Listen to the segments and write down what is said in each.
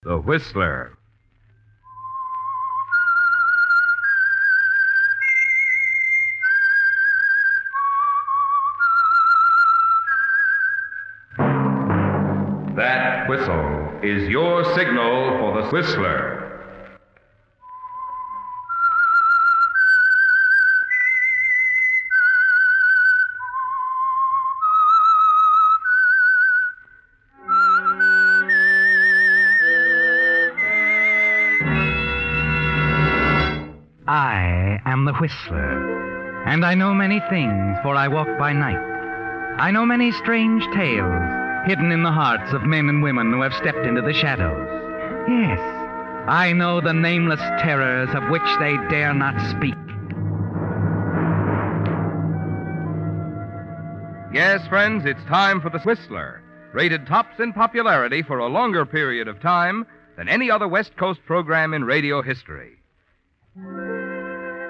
The Whistler. That whistle is your signal for the Whistler. I am the Whistler, and I know many things, for I walk by night. I know many strange tales hidden in the hearts of men and women who have stepped into the shadows. Yes, I know the nameless terrors of which they dare not speak. Yes, friends, it's time for the Whistler, rated tops in popularity for a longer period of time than any other West Coast program in radio history.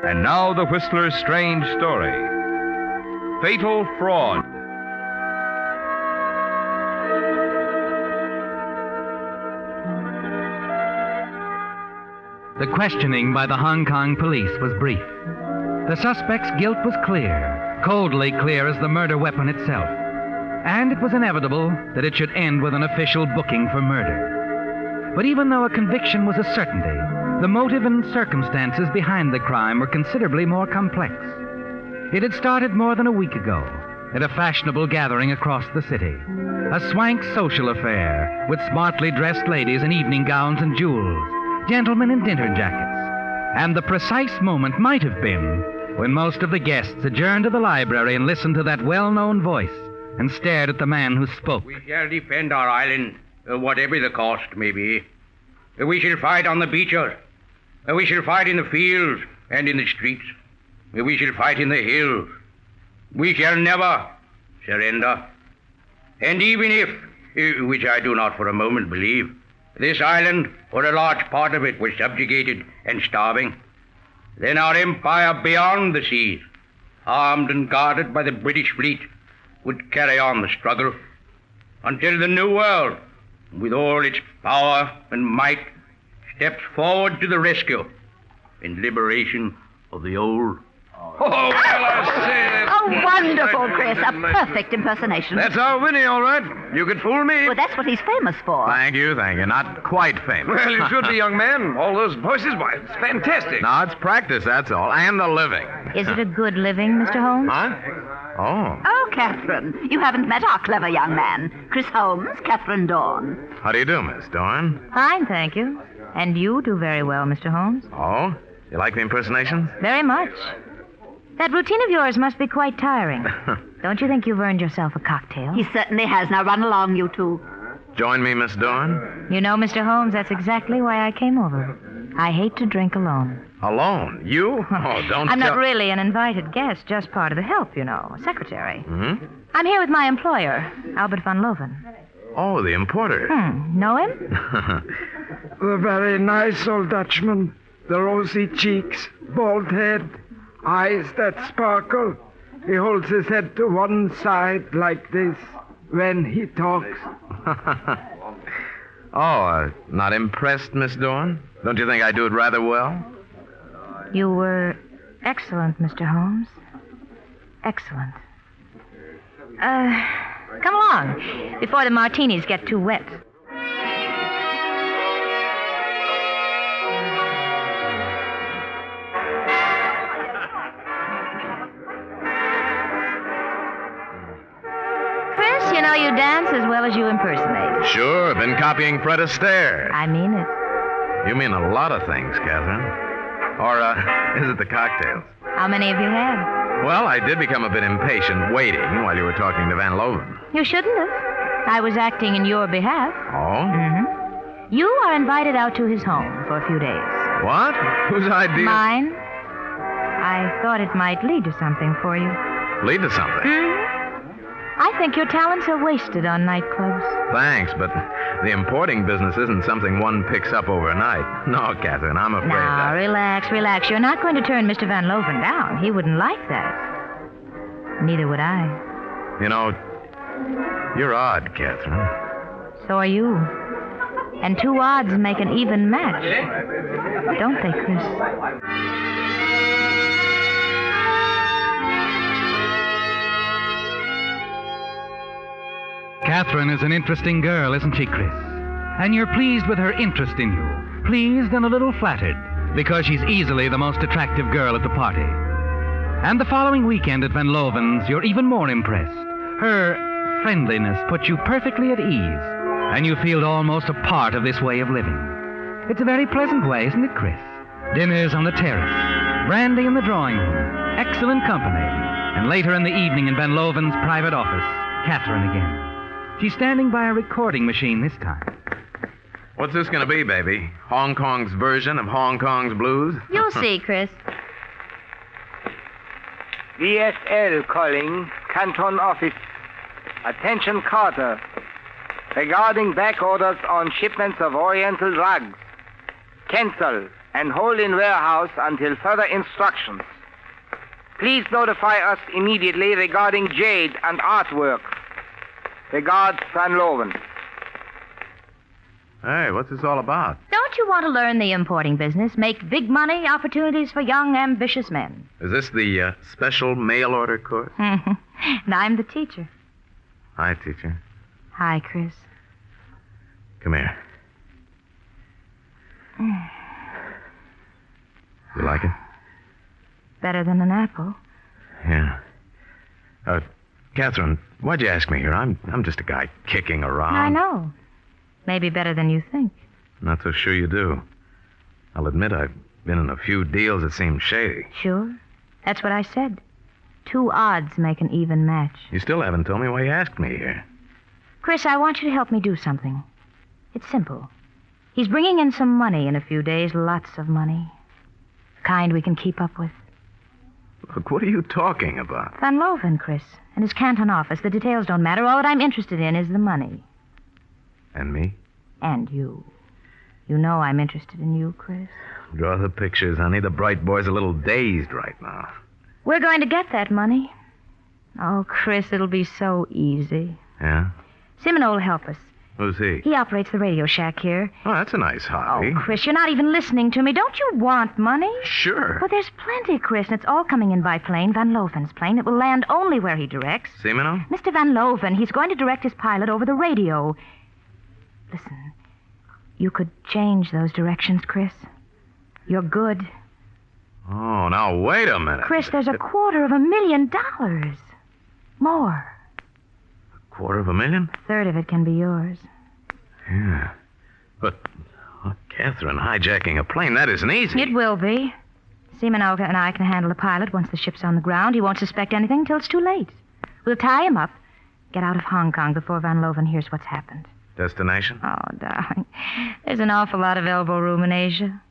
And now the Whistler's strange story. Fatal Fraud. The questioning by the Hong Kong police was brief. The suspect's guilt was clear, coldly clear as the murder weapon itself. And it was inevitable that it should end with an official booking for murder. But even though a conviction was a certainty, the motive and circumstances behind the crime were considerably more complex. It had started more than a week ago at a fashionable gathering across the city. A swank social affair with smartly dressed ladies in evening gowns and jewels, gentlemen in dinner jackets. And the precise moment might have been when most of the guests adjourned to the library and listened to that well-known voice and stared at the man who spoke. We shall defend our island, whatever the cost may be. We shall fight on the beaches. We shall fight in the fields and in the streets. We shall fight in the hills. We shall never surrender. And even if, which I do not for a moment believe, this island, or a large part of it, was subjugated and starving, then our empire beyond the seas, armed and guarded by the British fleet, would carry on the struggle until the New World, with all its power and might, steps forward to the rescue and liberation of the old. Oh, well, I say that. Oh, wonderful, Chris. A perfect impersonation. That's our Winnie, all right. You could fool me. Well, that's what he's famous for. Thank you. Not quite famous. Well, you should be, young man. All those voices, why, it's fantastic. No, it's practice, that's all. And the living. Is it a good living, Mr. Holmes? Huh? Oh. Oh, Catherine, you haven't met our clever young man. Chris Holmes, Catherine Dawn. How do you do, Miss Dorn? Fine, thank you. And you do very well, Mr. Holmes. Oh? You like the impersonations? Very much. That routine of yours must be quite tiring. Don't you think you've earned yourself a cocktail? He certainly has. Now run along, you two. Join me, Miss Dorn? You know, Mr. Holmes, that's exactly why I came over. I hate to drink alone. Alone? You? Oh, don't I'm tell... not really an invited guest, just part of the help, you know, a secretary. Hmm? I'm here with my employer, Albert van Loven. Oh, the importer. Know him? The very nice old Dutchman. The rosy cheeks, bald head, eyes that sparkle. He holds his head to one side like this when he talks. Not impressed, Miss Dorn? Don't you think I do it rather well? You were excellent, Mr. Holmes. Excellent. Come along, before the martinis get too wet. Chris, you know you dance as well as you impersonate. Sure, been copying Fred Astaire. I mean it. You mean a lot of things, Catherine. Or, is it the cocktails? How many have you had? Well, I did become a bit impatient waiting while you were talking to Van Loven. You shouldn't have. I was acting in your behalf. Oh? Mm-hmm. You are invited out to his home for a few days. What? Whose idea? Mine. I thought it might lead to something for you. Lead to something? Mm-hmm. I think your talents are wasted on nightclubs. Thanks, but the importing business isn't something one picks up overnight. No, Catherine, I'm afraid Now, that... relax. You're not going to turn Mr. Van Loven down. He wouldn't like that. Neither would I. You know, you're odd, Catherine. So are you. And 2 odds make an even match. Don't they, Chris? Catherine is an interesting girl, isn't she, Chris? And you're pleased with her interest in you. Pleased and a little flattered, because she's easily the most attractive girl at the party. And the following weekend at Van Loven's, you're even more impressed. Her friendliness puts you perfectly at ease, and you feel almost a part of this way of living. It's a very pleasant way, isn't it, Chris? Dinners on the terrace, brandy in the drawing room, excellent company, and later in the evening in Van Loven's private office, Catherine again. She's standing by a recording machine this time. What's this going to be, baby? Hong Kong's version of Hong Kong's blues? You'll see, Chris. VSL calling, Canton office. Attention, Carter. Regarding back orders on shipments of Oriental drugs. Cancel and hold in warehouse until further instructions. Please notify us immediately regarding jade and artwork. Regards, Van Loven. Hey, what's this all about? Don't you want to learn the importing business? Make big money, opportunities for young, ambitious men. Is this the special mail order course? And I'm the teacher. Hi, teacher. Hi, Chris. Come here. You like it? Better than an apple. Yeah. Catherine, why'd you ask me here? I'm just a guy kicking around. I know. Maybe better than you think. Not so sure you do. I'll admit I've been in a few deals that seemed shady. Sure. That's what I said. 2 odds make an even match. You still haven't told me why you asked me here. Chris, I want you to help me do something. It's simple. He's bringing in some money in a few days, lots of money. The kind we can keep up with. Look, what are you talking about? Van Loven, Chris, and his Canton office. The details don't matter. All that I'm interested in is the money. And me? And you. You know I'm interested in you, Chris. Draw the pictures, honey. The bright boy's a little dazed right now. We're going to get that money. Oh, Chris, it'll be so easy. Yeah? Simon will help us. Who's he? He operates the radio shack here. Oh, that's a nice hobby. Oh, Chris, you're not even listening to me. Don't you want money? Sure. Well, there's plenty, Chris, and it's all coming in by plane, Van Loven's plane. It will land only where he directs. Semino? Mr. Van Loven, he's going to direct his pilot over the radio. Listen, you could change those directions, Chris. You're good. Oh, now, wait a minute. Chris, there's $250,000. More. $250,000? A third of it can be yours. Yeah. But, Catherine, hijacking a plane, that isn't easy. It will be. Seaman Olga and I can handle the pilot once the ship's on the ground. He won't suspect anything until it's too late. We'll tie him up, get out of Hong Kong before Van Loven hears what's happened. Destination? Oh, darling, there's an awful lot of elbow room in Asia.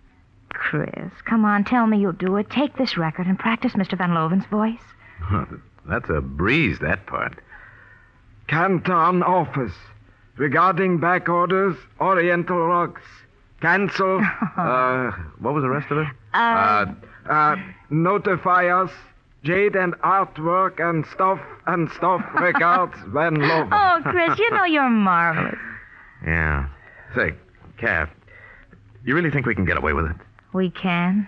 Chris, come on, tell me you'll do it. Take this record and practice Mr. Van Loven's voice. That's a breeze, that part. Canton office. Regarding back orders, Oriental rugs. Cancel. What was the rest of it? Notify us. Jade and artwork and stuff. Regards, Van Loven. Oh, Chris, you know you're marvelous. Yeah. Say, Kath, you really think we can get away with it? We can.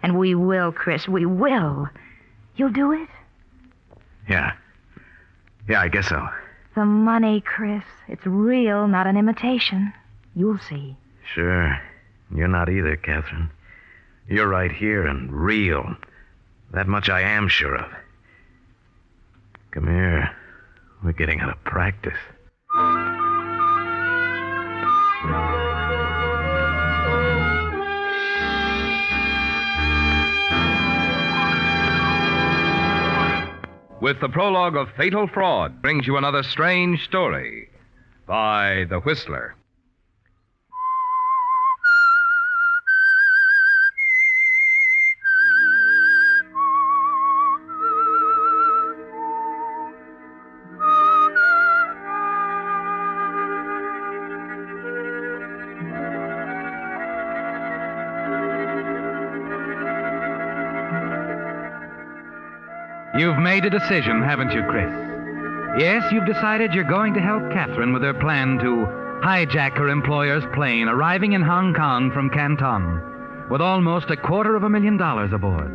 And we will, Chris. We will. You'll do it? Yeah. Yeah, I guess so. The money, Chris. It's real, not an imitation. You'll see. Sure. You're not either, Catherine. You're right here and real. That much I am sure of. Come here. We're getting out of practice. With the prologue of Fatal Fraud brings you another strange story by The Whistler. You've made a decision, haven't you, Chris? Yes, you've decided you're going to help Catherine with her plan to hijack her employer's plane, arriving in Hong Kong from Canton with almost $250,000 aboard.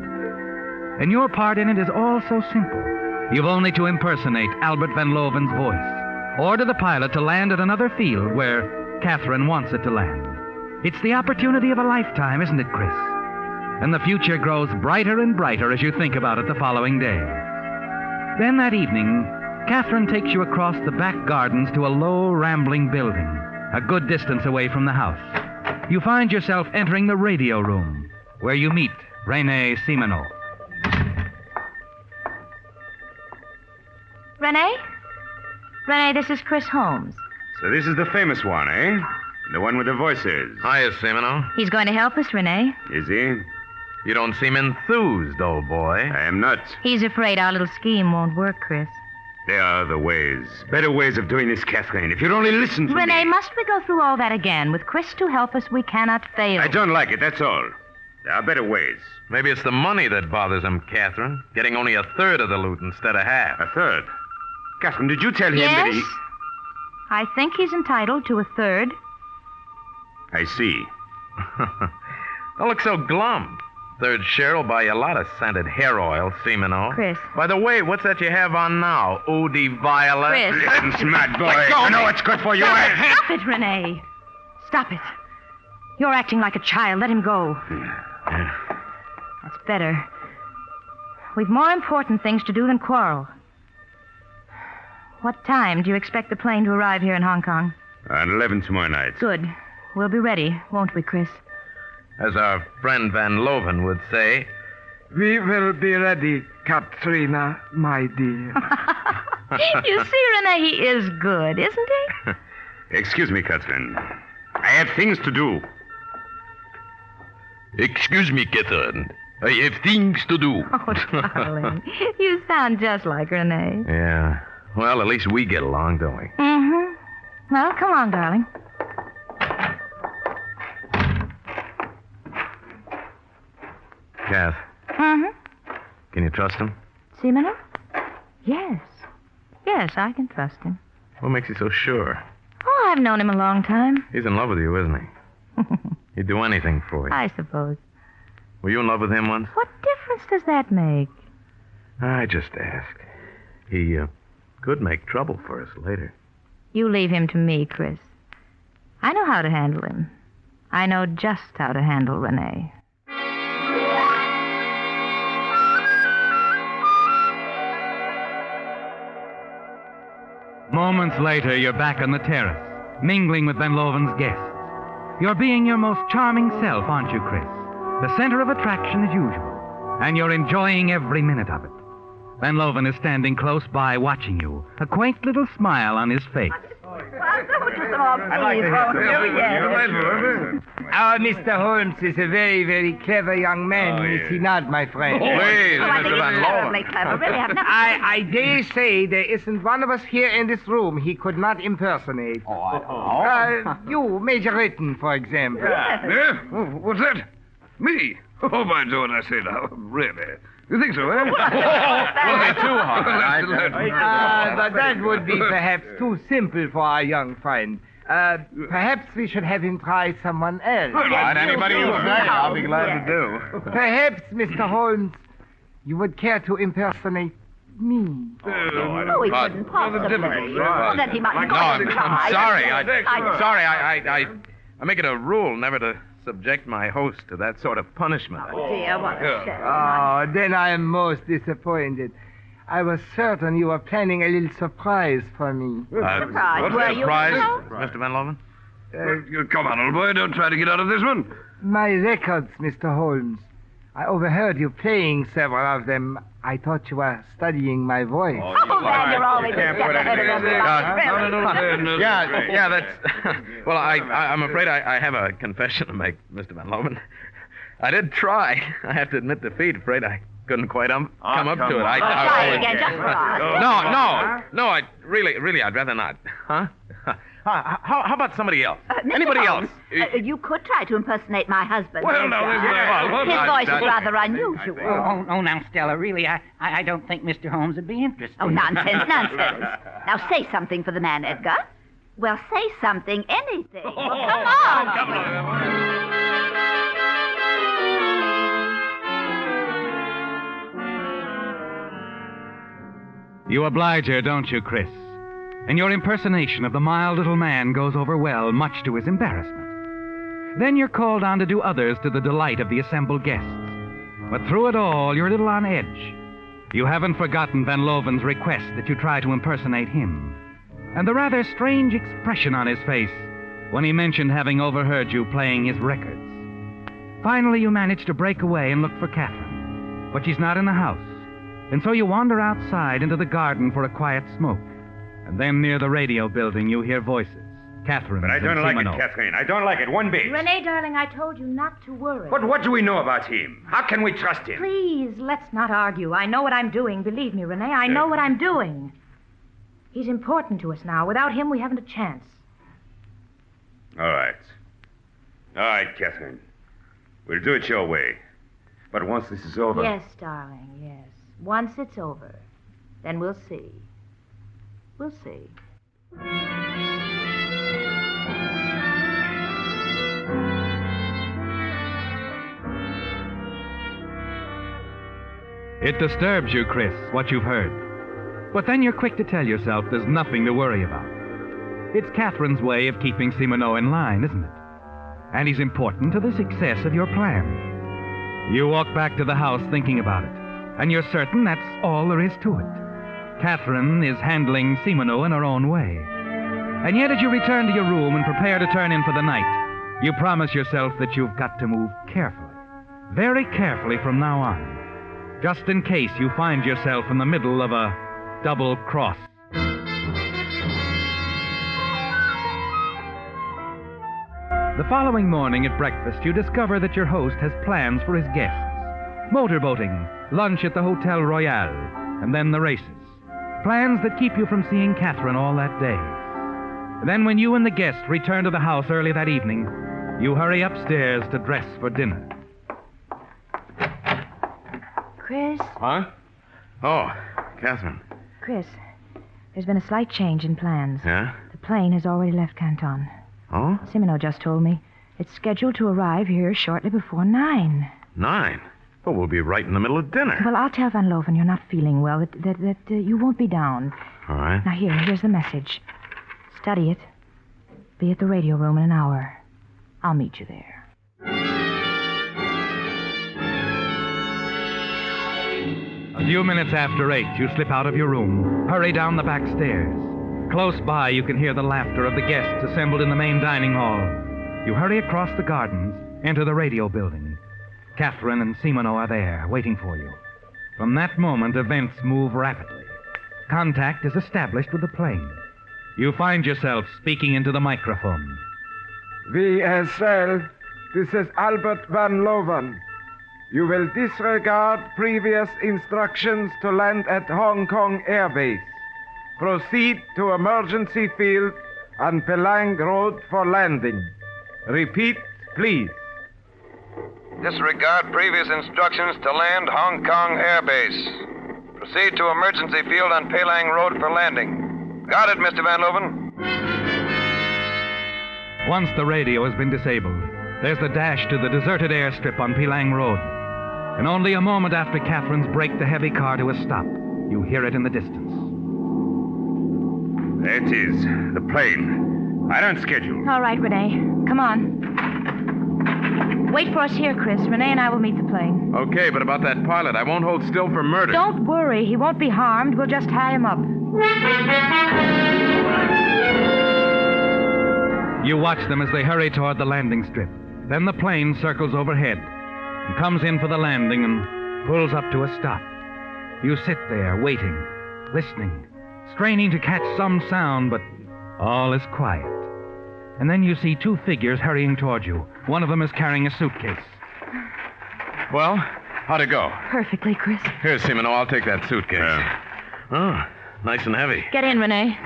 And your part in it is all so simple. You've only to impersonate Albert Van Loven's voice. Order the pilot to land at another field where Catherine wants it to land. It's the opportunity of a lifetime, isn't it, Chris? And the future grows brighter and brighter as you think about it the following day. Then that evening, Catherine takes you across the back gardens to a low, rambling building, a good distance away from the house. You find yourself entering the radio room, where you meet Renee Simoneau. Renee? Renee, this is Chris Holmes. So this is the famous one, eh? The one with the voices. Hiya, Simoneau. He's going to help us, Renee. Is he? You don't seem enthused, old boy. I am not. He's afraid our little scheme won't work, Chris. There are other ways. Better ways of doing this, Catherine. If you'd only listen to me. Renee, must we go through all that again? With Chris to help us, we cannot fail. I don't like it, that's all. There are better ways. Maybe it's the money that bothers him, Catherine. Getting only a third of the loot instead of half. A third? Catherine, did you tell him that Yes? he... I think he's entitled to a third. I see. Don't look so glum. Third share will buy you a lot of scented hair oil, Simoneau. Chris. By the way, what's that you have on now? Eau de Violet? Chris. Listen, smart boy. I know what's good for you. Stop it, Renee. Stop it. You're acting like a child. Let him go. That's better. We've more important things to do than quarrel. What time do you expect the plane to arrive here in Hong Kong? At 11 tomorrow night. Good. We'll be ready, won't we, Chris? As our friend Van Loven would say. We will be ready, Katrina, my dear. You see, Renee, he is good, isn't he? Excuse me, Catherine. I have things to do. Excuse me, Catherine. I have things to do. Oh, darling. You sound just like Renee. Yeah. Well, at least we get along, don't we? Mm-hmm. Well, come on, darling. Kath, Mm-hmm. can you trust him? Simoneau? Yes. Yes, I can trust him. What makes you so sure? Oh, I've known him a long time. He's in love with you, isn't he? He'd do anything for you. I suppose. Were you in love with him once? What difference does that make? I just asked. He could make trouble for us later. You leave him to me, Chris. I know how to handle him. I know just how to handle Renee. Moments later, you're back on the terrace, mingling with Van Loven's guests. You're being your most charming self, aren't you, Chris? The center of attraction as usual. And you're enjoying every minute of it. Van Loven is standing close by watching you, a quaint little smile on his face. Our Mr. Holmes is a very, very clever young man, is he not, my friend? I think he's terribly clever. Really, I've never... I dare say there isn't one of us here in this room he could not impersonate. You, Major Ritten, for example. Yeah? Oh, what's that? Me? Oh, by George, I say now, really. You think so, eh? too hard. But that would be perhaps too simple for our young friend. Perhaps we should have him try someone else. Anybody you say, I'll be glad to do. Perhaps, Mr. Holmes, you would care to impersonate me. Oh, he couldn't possibly. Well, then he might No, I'm sorry. I- Sorry. I make it a rule never to subject my host to that sort of punishment. Dear, what a shame. Oh, then I am most disappointed. I was certain you were planning a little surprise for me. Surprise. Were you, Surprise, Mr. Mr. Van Loven? Come on, old boy, don't try to get out of this one. My records, Mr. Holmes. I overheard you playing several of them. I thought you were studying my voice. Oh, man, you're always a step ahead of everybody. Yeah, that's... Well, I'm afraid I have a confession to make, Mr. Van Loven. I did try. I have to admit defeat. Afraid I couldn't quite come up to it. Try again, just for us. No, I'd rather not. Huh? How about somebody else? Mr. Anybody Holmes, else? you could try to impersonate my husband. Well, now, His voice is rather unusual. Oh, now, Stella, really, I don't think Mr. Holmes would be interested. Oh, nonsense. Now say something for the man, Edgar. Well, say something, anything. Well, come on. You oblige her, don't you, Chris? And your impersonation of the mild little man goes over well, much to his embarrassment. Then you're called on to do others to the delight of the assembled guests. But through it all, you're a little on edge. You haven't forgotten Van Loven's request that you try to impersonate him, and the rather strange expression on his face when he mentioned having overheard you playing his records. Finally, you manage to break away and look for Catherine, but she's not in the house. And so you wander outside into the garden for a quiet smoke. And then near the radio building, you hear voices. Catherine. But I don't like it, Catherine. I don't like it one bit. Renee, darling, I told you not to worry. But what do we know about him? How can we trust him? Please, let's not argue. I know what I'm doing. Believe me, Renee, I know what I'm doing. He's important to us now. Without him, we haven't a chance. All right. All right, Catherine. We'll do it your way. But once this is over... Yes, darling, yes. Once it's over, then we'll see. We'll see. It disturbs you, Chris, what you've heard. But then you're quick to tell yourself there's nothing to worry about. It's Catherine's way of keeping Simoneau in line, isn't it? And he's important to the success of your plan. You walk back to the house thinking about it. And you're certain that's all there is to it. Catherine is handling Simoneau in her own way. And yet as you return to your room and prepare to turn in for the night, you promise yourself that you've got to move carefully. Very carefully from now on. Just in case you find yourself in the middle of a double cross. The following morning at breakfast, you discover that your host has plans for his guests. Motorboating, lunch at the Hotel Royal, and then the races. Plans that keep you from seeing Catherine all that day. Then when you and the guests return to the house early that evening, you hurry upstairs to dress for dinner. Chris? Huh? Oh, Catherine. Chris, there's been a slight change in plans. Yeah? The plane has already left Canton. Oh? Simoneau just told me. It's scheduled to arrive here shortly before 9. 9? Well, we'll be right in the middle of dinner. Well, I'll tell Van Loven you're not feeling well, that you won't be down. All right. Now, here's the message. Study it. Be at the radio room in an hour. I'll meet you there. A few minutes after 8, you slip out of your room, hurry down the back stairs. Close by, you can hear the laughter of the guests assembled in the main dining hall. You hurry across the gardens, enter the radio building. Catherine and Simoneau are there, waiting for you. From that moment, events move rapidly. Contact is established with the plane. You find yourself speaking into the microphone. VSL, this is Albert Van Loven. You will disregard previous instructions to land at Hong Kong Air Base. Proceed to emergency field on Pelang Road for landing. Repeat, please. Disregard previous instructions to land Hong Kong Air Base. Proceed to emergency field on Pelang Road for landing. Got it, Mr. Van Loven. Once the radio has been disabled, there's the dash to the deserted airstrip on Pelang Road. And only a moment after Catherine's brake the heavy car to a stop, you hear it in the distance. There it is, the plane. Right on schedule. All right, Renee. Come on. Wait for us here, Chris. Renee and I will meet the plane. Okay, but about that pilot, I won't hold still for murder. Don't worry. He won't be harmed. We'll just tie him up. You watch them as they hurry toward the landing strip. Then the plane circles overhead and comes in for the landing and pulls up to a stop. You sit there, waiting, listening, straining to catch some sound, but all is quiet. And then you see two figures hurrying toward you. One of them is carrying a suitcase. Well, how'd it go? Perfectly, Chris. Here, Simoneau, I'll take that suitcase. Oh, nice and heavy. Get in, Renee.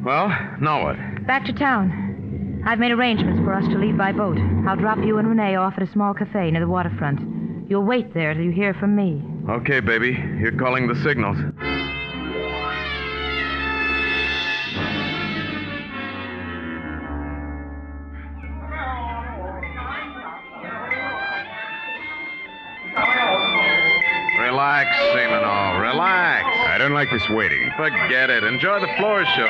Well, now what? Back to town. I've made arrangements for us to leave by boat. I'll drop you and Renee off at a small cafe near the waterfront. You'll wait there till you hear from me. Okay, baby. You're calling the signals. Relax, Semino. Relax. I don't like this waiting. Forget it. Enjoy the floor show.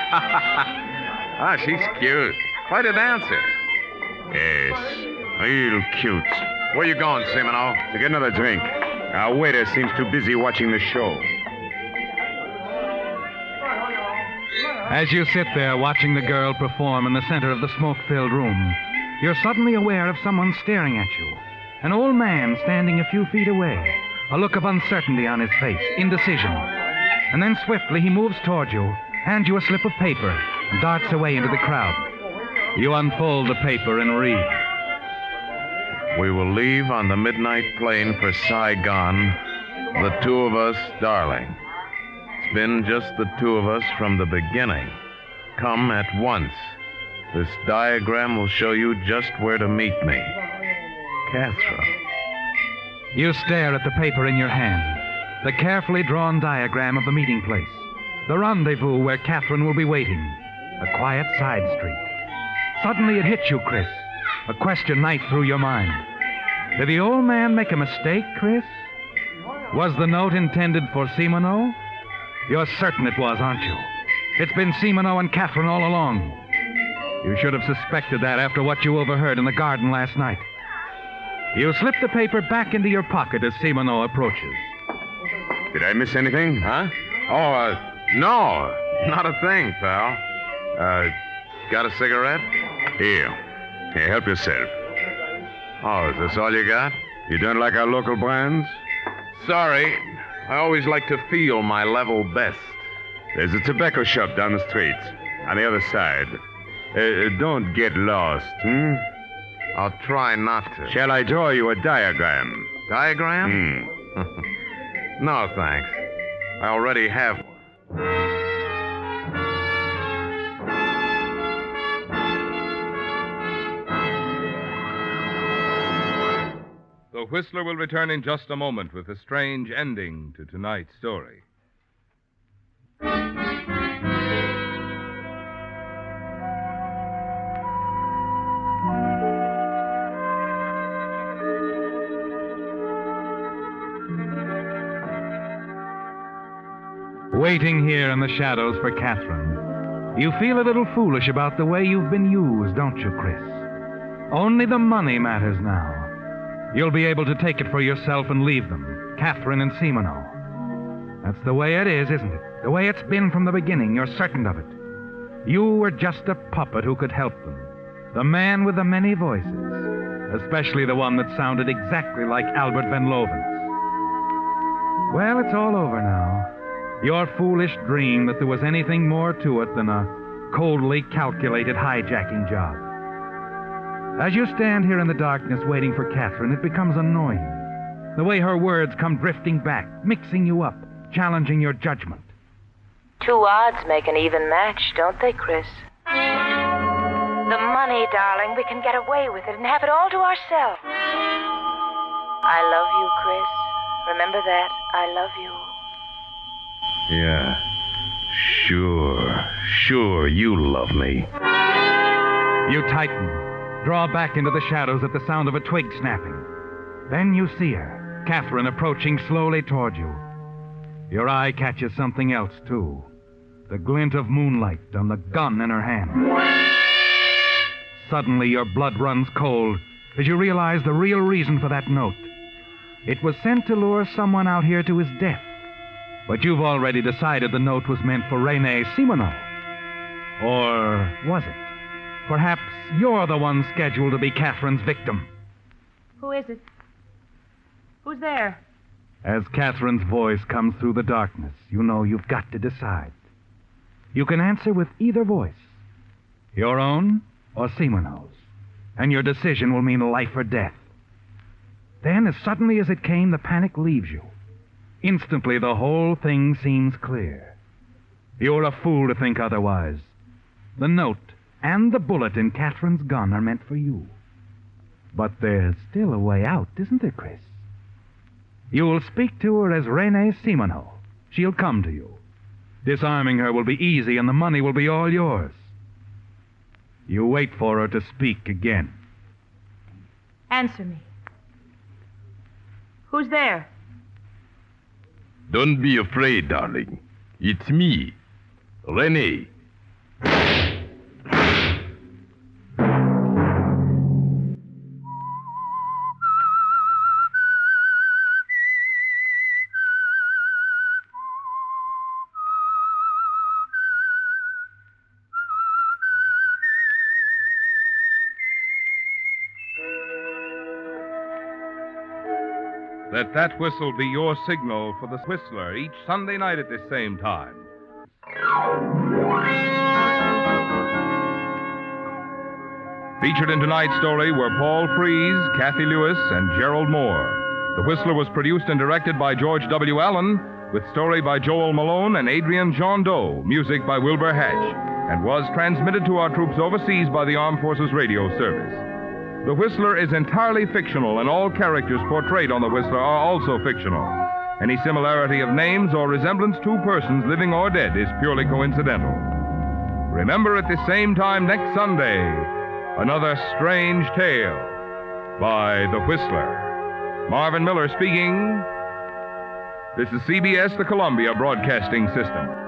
Ah, she's cute. Quite a dancer. Yes, real cute. Where you going, Semino? To get another drink. Our waiter seems too busy watching the show. As you sit there watching the girl perform in the center of the smoke-filled room, you're suddenly aware of someone staring at you. An old man standing a few feet away, a look of uncertainty on his face, indecision. And then swiftly he moves toward you, hands you a slip of paper, and darts away into the crowd. You unfold the paper and read. We will leave on the midnight plane for Saigon, the two of us, darling. It's been just the two of us from the beginning. Come at once. This diagram will show you just where to meet me. Catherine. You stare at the paper in your hand, the carefully drawn diagram of the meeting place, the rendezvous where Catherine will be waiting, a quiet side street. Suddenly it hits you, Chris. A question knifed through your mind. Did the old man make a mistake, Chris? Was the note intended for Semino? You're certain it was, aren't you? It's been Semino and Catherine all along. You should have suspected that after what you overheard in the garden last night. You slip the paper back into your pocket as Semino approaches. Did I miss anything? Huh? Oh, no. Not a thing, pal. Got a cigarette? Here, help yourself. Oh, is this all you got? You don't like our local brands? Sorry. I always like to feel my level best. There's a tobacco shop down the street, on the other side. Don't get lost, I'll try not to. Shall I draw you a diagram? Diagram? No, thanks. I already have one. The Whistler will return in just a moment with a strange ending to tonight's story. Waiting here in the shadows for Catherine, you feel a little foolish about the way you've been used, don't you, Chris? Only the money matters now. You'll be able to take it for yourself and leave them, Catherine and Semino. That's the way it is, isn't it? The way it's been from the beginning. You're certain of it. You were just a puppet who could help them. The man with the many voices, especially the one that sounded exactly like Albert Van Loven's. Well, it's all over now. Your foolish dream that there was anything more to it than a coldly calculated hijacking job. As you stand here in the darkness waiting for Catherine, it becomes annoying. The way her words come drifting back, mixing you up, challenging your judgment. 2 odds make an even match, don't they, Chris? The money, darling, we can get away with it and have it all to ourselves. I love you, Chris. Remember that. I love you. Yeah. Sure, you love me. You tighten, draw back into the shadows at the sound of a twig snapping. Then you see her, Catherine, approaching slowly toward you. Your eye catches something else, too. The glint of moonlight on the gun in her hand. Suddenly, your blood runs cold as you realize the real reason for that note. It was sent to lure someone out here to his death. But you've already decided the note was meant for Rene Semino. Or was it? Perhaps you're the one scheduled to be Catherine's victim. Who is it? Who's there? As Catherine's voice comes through the darkness, you know you've got to decide. You can answer with either voice, your own or Semino's, and your decision will mean life or death. Then, as suddenly as it came, the panic leaves you. Instantly, the whole thing seems clear. You're a fool to think otherwise. The note and the bullet in Catherine's gun are meant for you. But there's still a way out, isn't there, Chris? You'll speak to her as Rene Semino. She'll come to you. Disarming her will be easy, and the money will be all yours. You wait for her to speak again. Answer me. Who's there? Don't be afraid, darling. It's me, Rene. Let that whistle be your signal for the Whistler each Sunday night at this same time. Featured in tonight's story were Paul Frees, Kathy Lewis, and Gerald Moore. The Whistler was produced and directed by George W. Allen, with story by Joel Malone and Adrian John Doe, music by Wilbur Hatch, and was transmitted to our troops overseas by the Armed Forces Radio Service. The Whistler is entirely fictional, and all characters portrayed on The Whistler are also fictional. Any similarity of names or resemblance to persons, living or dead, is purely coincidental. Remember at the same time next Sunday, another strange tale by The Whistler. Marvin Miller speaking. This is CBS, the Columbia Broadcasting System.